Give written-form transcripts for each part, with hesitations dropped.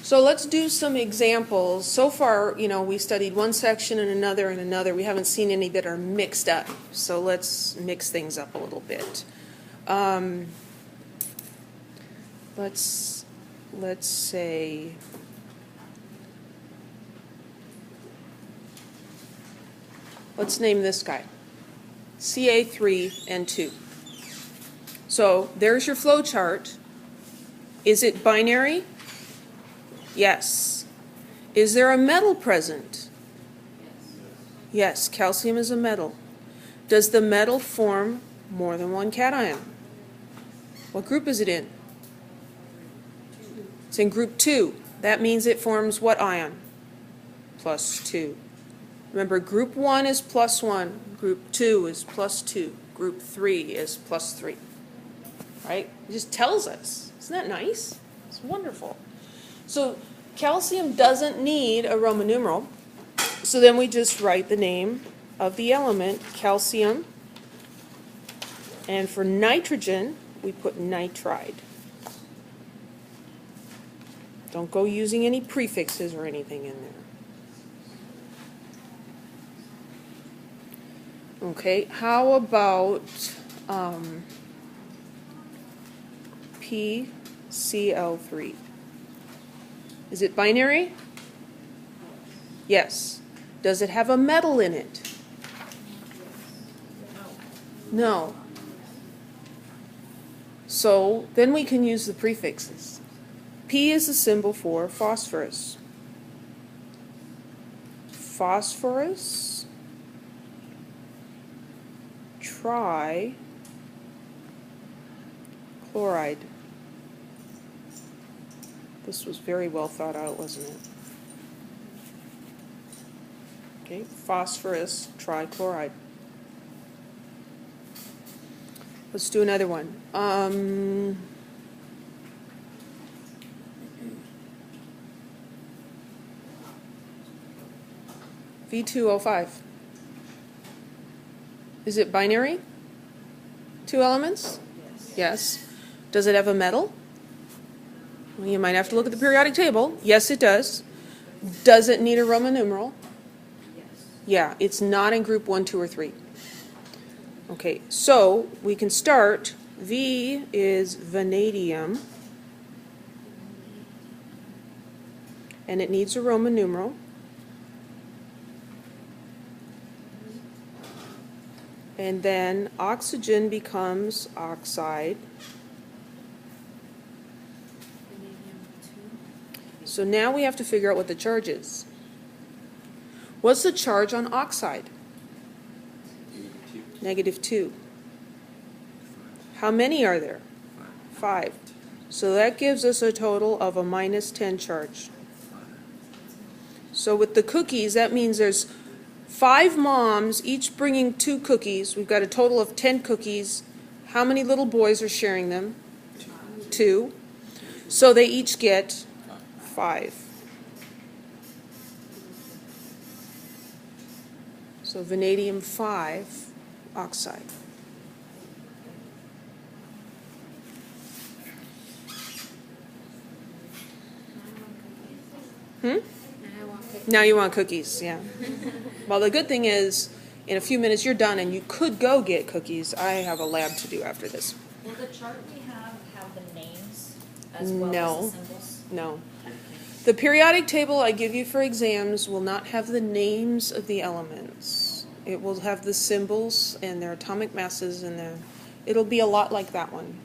So let's do some examples. So far, we studied one section and another and another. We haven't seen any that are mixed up. So let's mix things up a little bit. Let's say let's name this guy Ca3N2. So there's your flow chart. Is it binary? Yes. Is there a metal present? Yes, calcium is a metal. Does the metal form more than one cation? What group is it in? It's in group 2. That means it forms what ion? +2. Remember, group 1 is +1, group 2 is +2, group 3 is +3. Right? It just tells us. Isn't that nice? It's wonderful. So calcium doesn't need a Roman numeral. So then we just write the name of the element, calcium. And for nitrogen, we put nitride. Don't go using any prefixes or anything in there. Okay, how about PCl3? Is it binary? Yes. Does it have a metal in it? No. So then we can use the prefixes. P is the symbol for phosphorus. Phosphorus, trichloride. This was very well thought out, wasn't it? Okay, phosphorus trichloride. Let's do another one. V2O5. Is it binary? 2 elements? Yes. Does it have a metal? Well, you might have to look at the periodic table. Yes, it does. Does it need a Roman numeral? Yes. Yeah, it's not in group 1, 2, or 3. Okay, so we can start. V is vanadium. And it needs a Roman numeral. And then oxygen becomes oxide. So now we have to figure out what the charge is. What's the charge on oxide? -2. How many are there? 5. So that gives us a total of a -10 charge. So with the cookies, that means there's 5 moms, each bringing 2 cookies. We've got a total of 10 cookies. How many little boys are sharing them? 2. So they each get 5. So vanadium 5 oxide. Now you want cookies, yeah. Well, the good thing is, in a few minutes you're done and you could go get cookies. I have a lab to do after this. Will the chart we have the names as well as the symbols? No. The periodic table I give you for exams will not have the names of the elements. It will have the symbols and their atomic masses, and it'll be a lot like that one.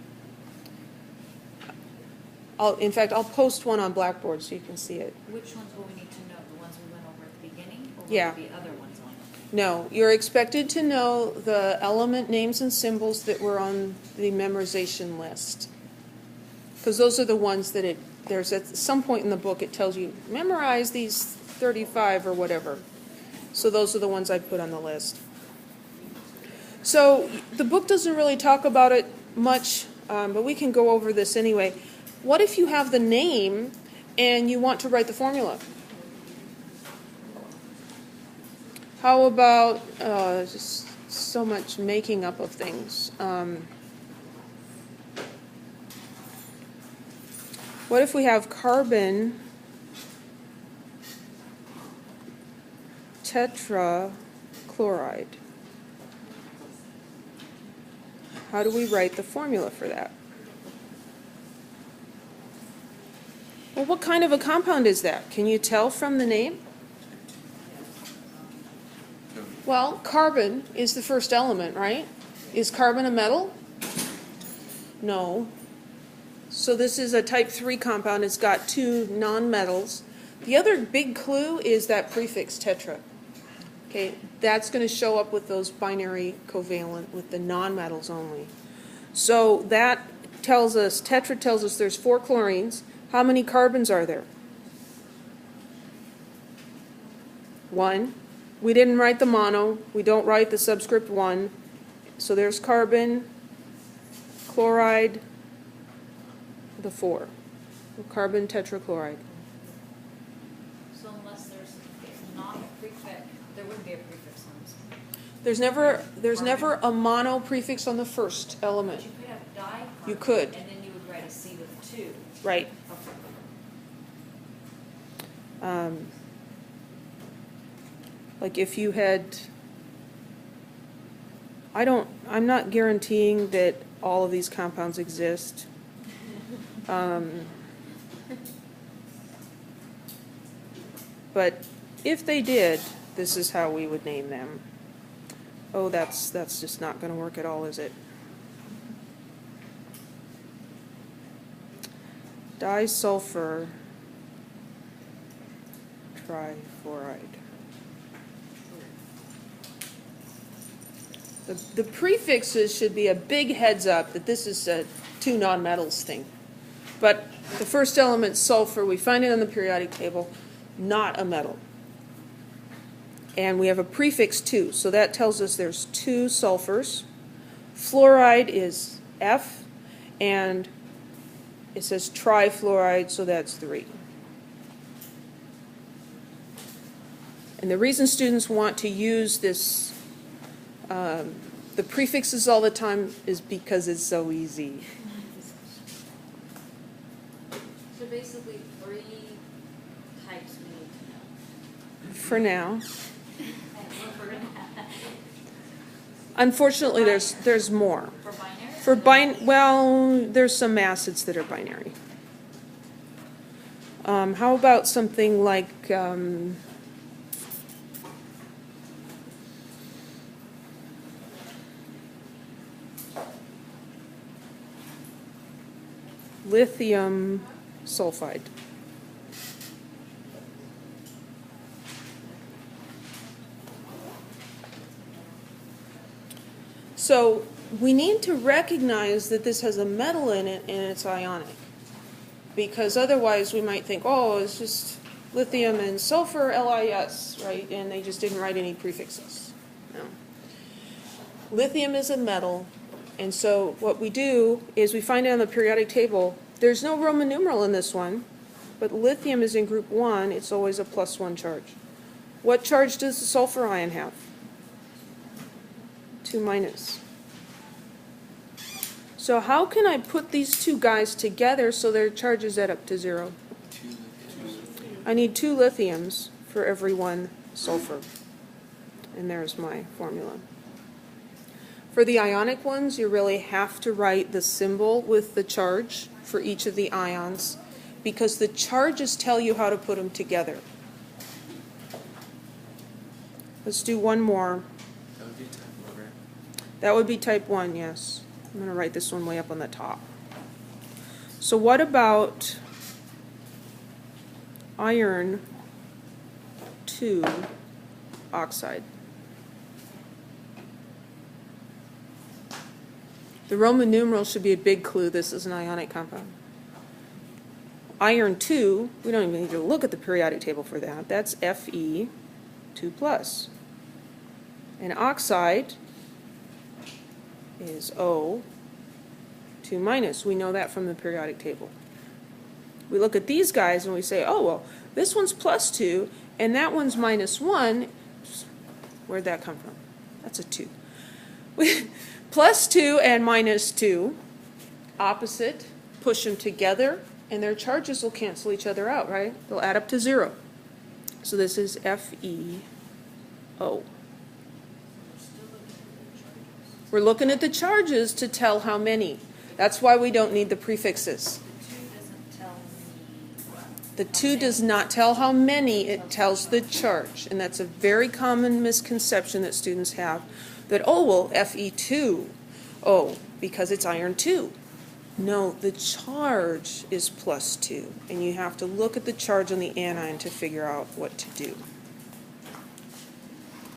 In fact, I'll post one on Blackboard so you can see it. Which ones will we need to know? The ones we went over at the beginning, or will Yeah. there be other ones on? No, you're expected to know the element names and symbols that were on the memorization list. Because those are the ones that there's at some point in the book it tells you, memorize these 35 or whatever. So those are the ones I put on the list. So the book doesn't really talk about it much, but we can go over this anyway. What if you have the name and you want to write the formula? How about just so much making up of things? What if we have carbon tetrachloride. How do we write the formula for that? Well, what kind of a compound is that? Can you tell from the name? Well, carbon is the first element, right? Is carbon a metal? No. So this is a type 3 compound. It's got 2 nonmetals. The other big clue is that prefix tetra. Okay, that's going to show up with those binary covalent with the nonmetals only. So that tells us, tetra tells us there's 4 chlorines. How many carbons are there? 1. We didn't write the mono. We don't write the subscript 1. So there's carbon, chloride, the 4. Carbon tetrachloride. So unless there's not a prefix, there wouldn't be a prefix on this one. There's never a mono prefix on the first element. But you could have dicarbon. You could. And then you would write a C with 2. Right. Okay. Like if you had, I'm not guaranteeing that all of these compounds exist. But if they did, this is how we would name them. Oh, that's just not going to work at all, is it? Disulfur trifluoride. The prefixes should be a big heads up that this is a 2 nonmetals thing. But the first element, sulfur, we find it on the periodic table, not a metal. And we have a prefix 2, so that tells us there's 2 sulfurs. Fluoride is F, and it says trifluoride, so that's 3. And the reason students want to use this, the prefixes all the time, is because it's so easy. So basically 3 types we need to know. For now. Unfortunately, there's more. For binary? Well, there's some acids that are binary. How about something like lithium sulfide? So we need to recognize that this has a metal in it and it's ionic. Because otherwise we might think, oh, it's just lithium and sulfur, LIS, right? And they just didn't write any prefixes. No. Lithium is a metal, and so what we do is we find it on the periodic table. There's no Roman numeral in this one, but lithium is in group 1. It's always a +1 charge. What charge does the sulfur ion have? 2-. So how can I put these 2 guys together so their charges add up to 0? I need 2 lithiums for every 1 sulfur. And there's my formula. For the ionic ones, you really have to write the symbol with the charge for each of the ions, because the charges tell you how to put them together. Let's do one more. That would be type 1, right? That would be type 1, yes. I'm going to write this one way up on the top. So what about iron 2 oxide? The Roman numeral should be a big clue. This is an ionic compound. Iron 2, we don't even need to look at the periodic table for that. That's Fe 2+. And oxide is O 2-. We know that from the periodic table. We look at these guys and we say, oh, well, this one's +2 and that one's -1. Where'd that come from? That's a 2. +2 and -2, opposite, push them together, and their charges will cancel each other out, right? They'll add up to 0. So this is Fe O. We're looking at the charges to tell how many. That's why we don't need the prefixes. The 2 does not tell how many, it tells the charge. And that's a very common misconception that students have, that, oh, well, Fe2, oh, because it's iron 2. No, the charge is +2, and you have to look at the charge on the anion to figure out what to do.